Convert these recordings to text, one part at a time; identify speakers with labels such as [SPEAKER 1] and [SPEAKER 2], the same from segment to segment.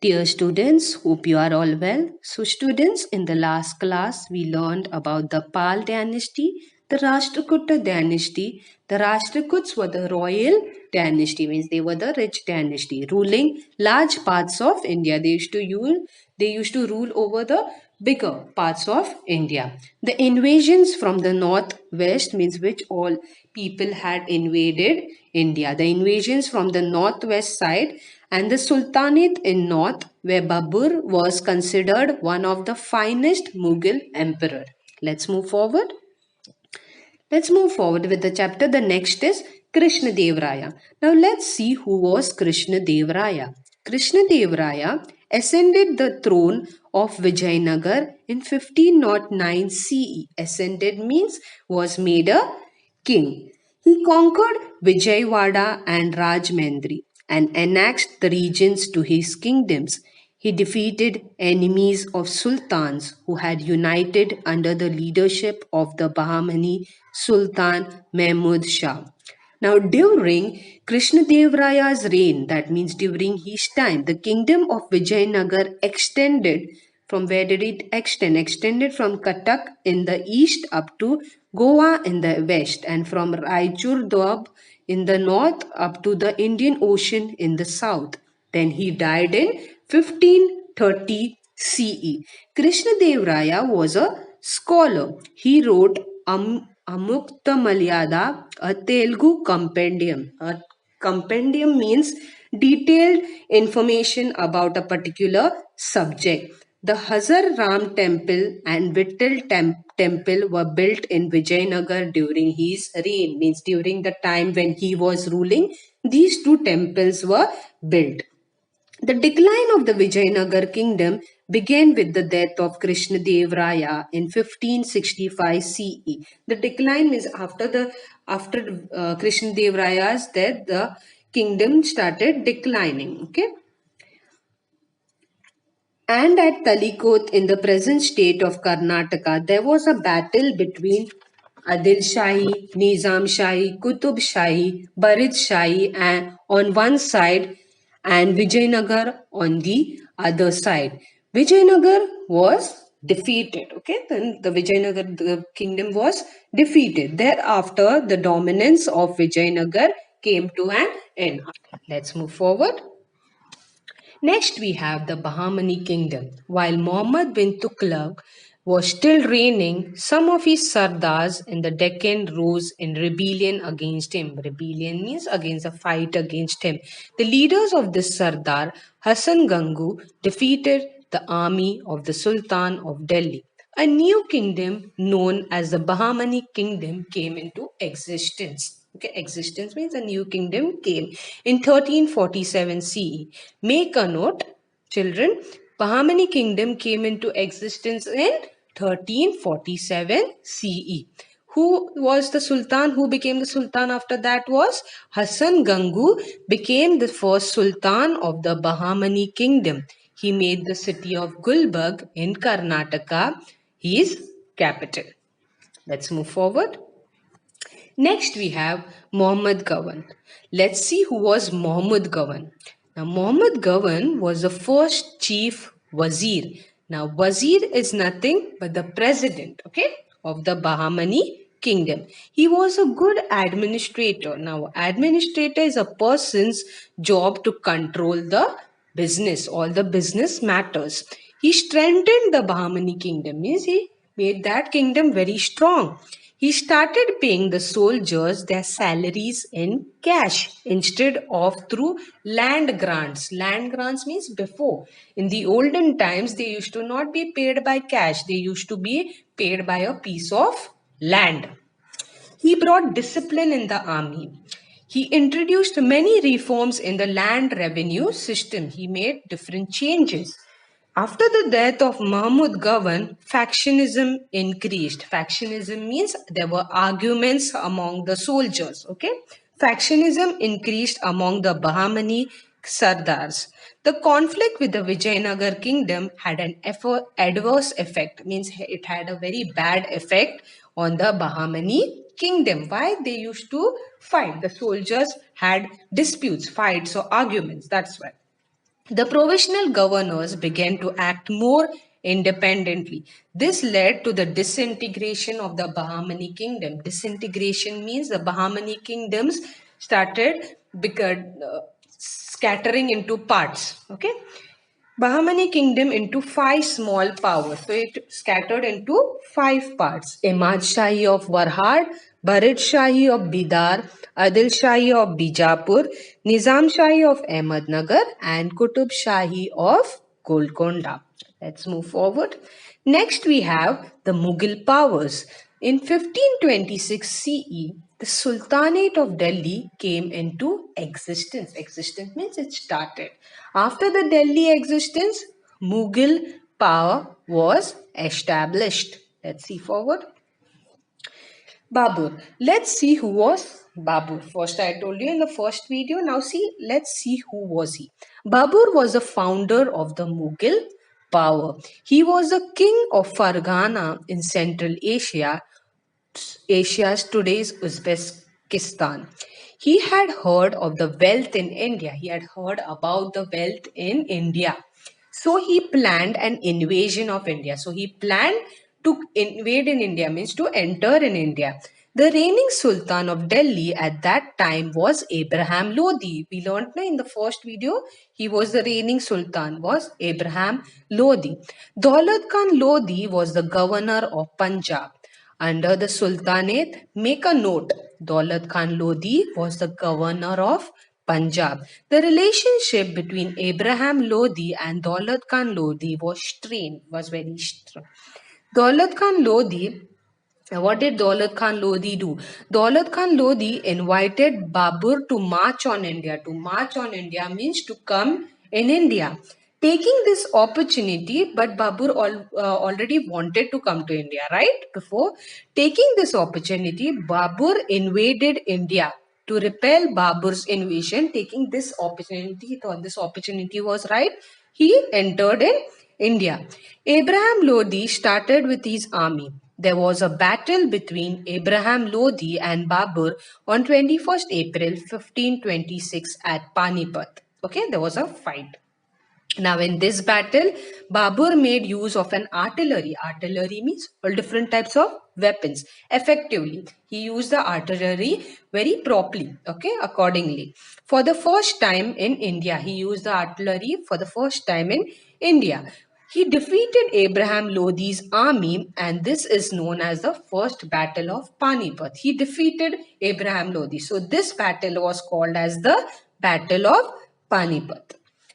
[SPEAKER 1] Dear students, hope you are all well. So, students, in the last class, we learned about the Pal dynasty, the Rashtrakuta dynasty. The Rashtrakuts were the royal dynasty, means they were the rich dynasty, ruling large parts of India. They used to rule over the bigger parts of India. The invasions from the northwest means which all people had invaded India. The invasions from the northwest side and the Sultanate in north, where Babur was considered one of the finest Mughal emperor. Let's move forward. Let's move forward with the chapter. The next is Krishnadevaraya. Now let's see who was Krishnadevaraya. Krishnadevaraya ascended the throne of Vijayanagar in 1509 CE. Ascended means was made a king. He conquered Vijayawada and Rajmendri and annexed the regions to his kingdoms. He defeated enemies of sultans who had united under the leadership of the Bahamani Sultan Mahmud Shah. Now, during Krishnadevaraya's reign, that means during his time, the kingdom of Vijayanagar extended. From where did it extend? Extended from Cuttack in the east up to Goa in the west, and from Raichur Doab in the north up to the Indian Ocean in the south. Then he died in 1530 CE. Krishnadevaraya was a scholar. He wrote Amukta Malyada, a Telugu compendium. A compendium means detailed information about a particular subject. The Hazar Ram temple and Vittal temple were built in Vijayanagar during his reign, means during the time when he was ruling. These two temples were built. The decline of the Vijayanagar kingdom began with the death of Krishnadevaraya in 1565 CE. The decline means after Krishnadevaraya's death, the kingdom started declining. Okay. And at Talikot, in the present state of Karnataka, there was a battle between Adil Shahi, Nizam Shahi, Qutub Shahi, Barid Shahi and on one side and Vijayanagar on the other side. Vijayanagar was defeated. Okay, then the Vijayanagar the kingdom was defeated. Thereafter, the dominance of Vijayanagar came to an end. Let's move forward. Next, we have the Bahamani Kingdom. While Muhammad bin Tughlaq was still reigning, some of his Sardars in the Deccan rose in rebellion against him. Rebellion means against a fight against him. The leaders of this Sardar, Hassan Gangu, defeated the army of the Sultan of Delhi. A new kingdom known as the Bahamani Kingdom came into existence. Okay, existence means a new kingdom came in 1347 CE. Make a note, children. Bahamani Kingdom came into existence in 1347 CE. Who was the Sultan? Who became the Sultan after that was Hassan Gangu became the first Sultan of the Bahamani Kingdom. He made the city of Gulbarg in Karnataka his capital. Let's move forward. Next, we have Muhammad Gavan. Let's see who was Muhammad Gavan. Now, Muhammad Gavan was the first chief wazir. Now, wazir is nothing but the president, okay, of the Bahamani kingdom. He was a good administrator. Now, administrator is a person's job to control the business, all the business matters. He strengthened the Bahamani kingdom, means he made that kingdom very strong. He started paying the soldiers their salaries in cash instead of through land grants. Land grants means before. In the olden times, they used to not be paid by cash. They used to be paid by a piece of land. He brought discipline in the army. He introduced many reforms in the land revenue system. He made different changes. After the death of Mahmud Gavan, factionism increased. Factionism means there were arguments among the soldiers. Okay, factionism increased among the Bahamani Sardars. The conflict with the Vijayanagar kingdom had an adverse effect, means it had a very bad effect on the Bahamani kingdom. Why? They used to fight. The soldiers had disputes, fights, or arguments. That's why. The provisional governors began to act more independently. This led to the disintegration of the Bahamani Kingdom. Disintegration means the Bahamani kingdoms started scattering into parts. Okay, Bahamani kingdom into five small powers. So it scattered into five parts. Imad Shahi of Warhad, Bharat Shahi of Bidar, Adil Shahi of Bijapur, Nizam Shahi of Ahmednagar, and Qutub Shahi of Golconda. Let's move forward. Next, we have the Mughal powers. In 1526 CE, the Sultanate of Delhi came into existence. Existence means it started. After the Delhi existence, Mughal power was established. Let's see forward. Babur. Let's see who was Babur. First, I told you in the first video. Now, let's see who was he. Babur was the founder of the Mughal power. He was the king of Fargana in Central Asia's today's Uzbekistan. He had heard of the wealth in India. He had heard about the wealth in India. So he planned an invasion of India. So he planned to invade in India, means to enter in India. The reigning Sultan of Delhi at that time was Abraham Lodi. We learned in the first video, he was the reigning Sultan, was Abraham Lodi. Daulat Khan Lodi was the governor of Punjab. Under the Sultanate, make a note, Daulat Khan Lodi was the governor of Punjab. The relationship between Abraham Lodi and Daulat Khan Lodi was very strained. Daulat Khan Lodi, what did Daulat Khan Lodi do? Daulat Khan Lodi invited Babur to march on India. To march on India means to come in India. Taking this opportunity, but Babur already wanted to come to India, right? Before taking this opportunity, Babur invaded India. To repel Babur's invasion, taking this opportunity, he thought this opportunity was right. He entered in India. Abraham Lodi started with his army. There was a battle between Abraham Lodi and Babur on 21st April 1526 at Panipat. Okay, there was a fight. Now, in this battle, Babur made use of an artillery. Artillery means all different types of weapons effectively. He used the artillery very properly, okay, accordingly. For the first time in India, he used the artillery for the first time in India. He defeated Abraham Lodi's army, and this is known as the First Battle of Panipat. He defeated Abraham Lodi. So, this battle was called as the Battle of Panipat.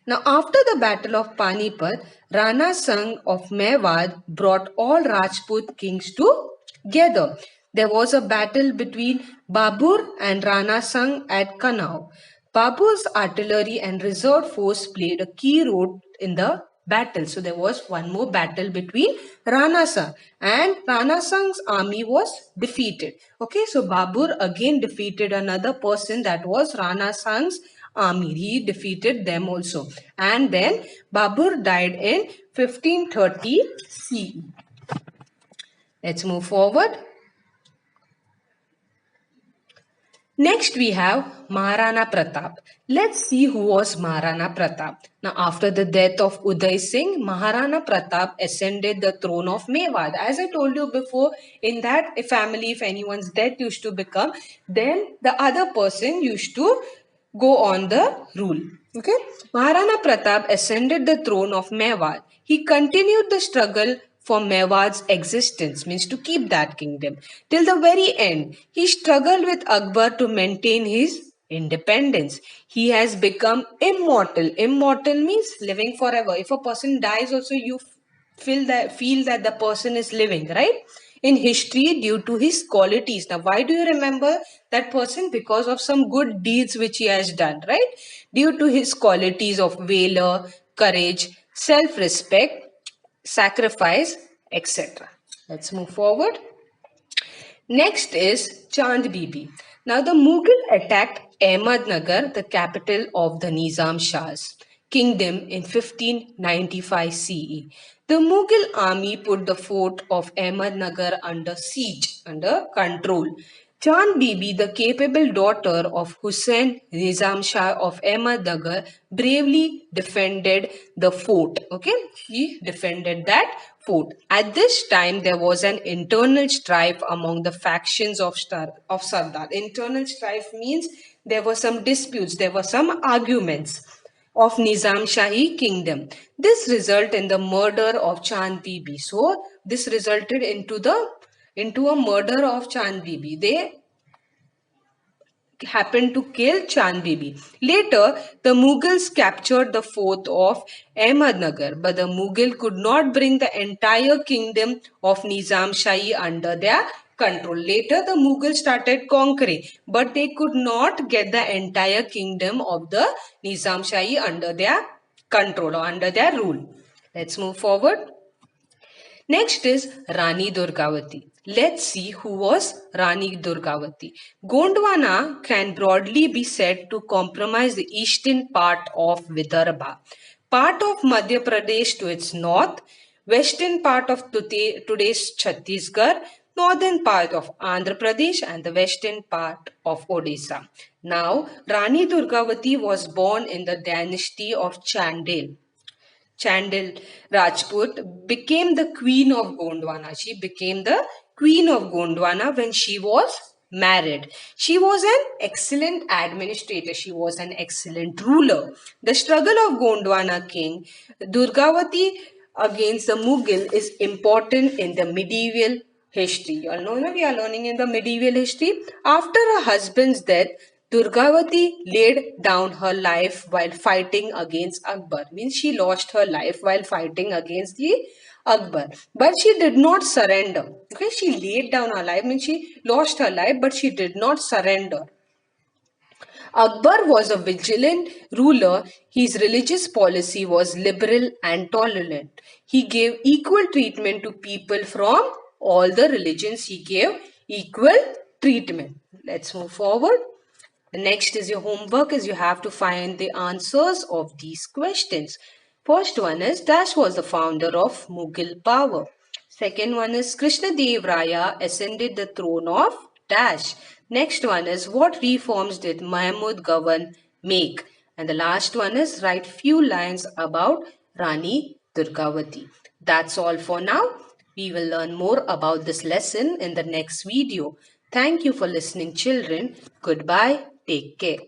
[SPEAKER 1] Now, after the Battle of Panipat, Rana Sangh of Mewad brought all Rajput kings together. There was a battle between Babur and Rana Sangh at Kanau. Babur's artillery and reserve force played a key role in the battle. So there was one more battle between Rana Sangh, and Rana Sangh's army was defeated. Okay, so Babur again defeated another person, that was Rana Sangh's army. He defeated them also. And then Babur died in 1530 CE. Let's move forward. Next, we have Maharana Pratap. Let's see who was Maharana Pratap. Now, after the death of Uday Singh, Maharana Pratap ascended the throne of Mewad. As I told you before, in that family, if anyone's death used to become, then the other person used to go on the rule. Okay, Maharana Pratap ascended the throne of Mewad. He continued the struggle for Mewad's existence, means to keep that kingdom, till the very end. He struggled with Akbar to maintain his independence. He has become immortal. Immortal means living forever. If a person dies, also you feel that the person is living, right? In history due to his qualities. Now, why do you remember that person? Because of some good deeds which he has done, right? Due to his qualities of valor, courage, self-respect, sacrifice, etc. Let's move forward. Next is Chand Bibi. Now the Mughal attacked Ahmednagar, the capital of the Nizam Shah's kingdom in 1595 CE. The Mughal army put the fort of Ahmednagar under siege, under control. Chand Bibi, the capable daughter of Hussain Nizam Shah of Ahmednagar, bravely defended the fort. Okay, she defended that fort. At this time, there was an internal strife among the factions of Sardar. Internal strife means there were some disputes, there were some arguments of Nizam Shahi kingdom. This resulted in the murder of Chand Bibi. So this resulted into a murder of Chand Bibi. They happened to kill Chand Bibi. Later, the Mughals captured the fort of Ahmednagar, but the Mughal could not bring the entire kingdom of Nizam Shahi under their control. Later, the Mughals started conquering, but they could not get the entire kingdom of the Nizam Shahi under their control or under their rule. Let's move forward. Next is Rani Durgavati. Let's see who was Rani Durgavati. Gondwana can broadly be said to comprise the eastern part of Vidarbha, part of Madhya Pradesh to its north, western part of today's Chhattisgarh, northern part of Andhra Pradesh and the western part of Odisha. Now, Rani Durgavati was born in the dynasty of Chandel Rajput became the queen of Gondwana. She became the queen of Gondwana when she was married. She was an excellent administrator. She was an excellent ruler. The struggle of Gondwana king Durgavati against the Mughal is important in the medieval history. You all know, we are learning in the medieval history. After her husband's death, Durgavati laid down her life while fighting against Akbar. Means she lost her life while fighting against the Akbar. But she did not surrender. Okay, she laid down her life, means she lost her life, but she did not surrender. Akbar was a vigilant ruler. His religious policy was liberal and tolerant. He gave equal treatment to people from all the religions. He gave equal treatment. Let's move forward. The next is your homework is you have to find the answers of these questions. First one is Dash was the founder of Mughal power. Second one is Krishnadevaraya ascended the throne of Dash. Next one is what reforms did Mahmud Gavan make? And the last one is write few lines about Rani Durgavati. That's all for now. We will learn more about this lesson in the next video. Thank you for listening, children. Goodbye. Take care.